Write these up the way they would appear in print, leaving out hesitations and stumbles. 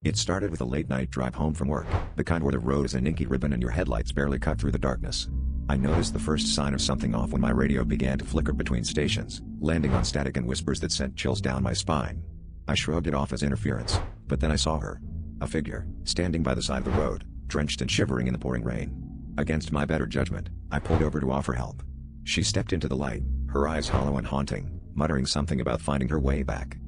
It started with a late-night drive home from work, the kind where the road is an inky ribbon and your headlights barely cut through the darkness. I noticed the first sign of something off when my radio began to flicker between stations, landing on static and whispers that sent chills down my spine. I shrugged it off as interference, but then I saw her. A figure, standing by the side of the road, drenched and shivering in the pouring rain. Against my better judgment, I pulled over to offer help. She stepped into the light, her eyes hollow and haunting, muttering something about finding her way back.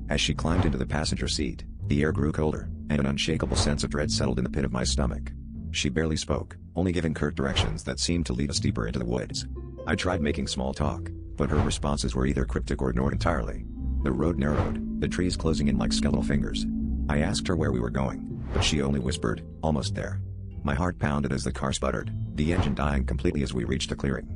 As she climbed into the passenger seat, the air grew colder, and an unshakable sense of dread settled in the pit of my stomach. She barely spoke, only giving curt directions that seemed to lead us deeper into the woods. I tried making small talk, but her responses were either cryptic or ignored entirely. The road narrowed, the trees closing in like skeletal fingers. I asked her where we were going, but she only whispered, "Almost there." My heart pounded as the car sputtered, the engine dying completely as we reached a clearing.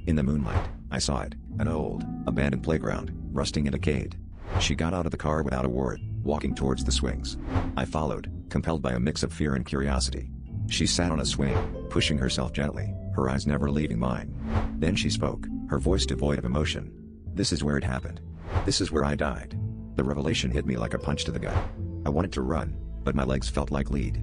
In the moonlight, I saw it, an old, abandoned playground, rusting and decayed. She got out of the car without a word, walking towards the swings. I followed, compelled by a mix of fear and curiosity. She sat on a swing, pushing herself gently, her eyes never leaving mine. Then she spoke, her voice devoid of emotion. "This is where it happened. This is where I died." The revelation hit me like a punch to the gut. I wanted to run, but my legs felt like lead.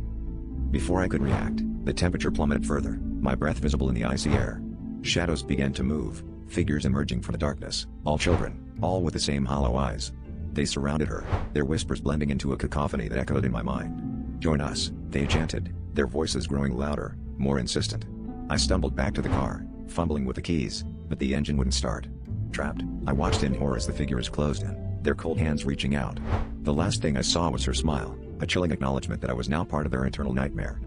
Before I could react, the temperature plummeted further, my breath visible in the icy air. Shadows began to move, figures emerging from the darkness, all children, all with the same hollow eyes. They surrounded her, their whispers blending into a cacophony that echoed in my mind. "Join us," they chanted, their voices growing louder, more insistent. I stumbled back to the car, fumbling with the keys, but the engine wouldn't start. Trapped, I watched in horror as the figures closed in, their cold hands reaching out. The last thing I saw was her smile, a chilling acknowledgement that I was now part of their internal nightmare.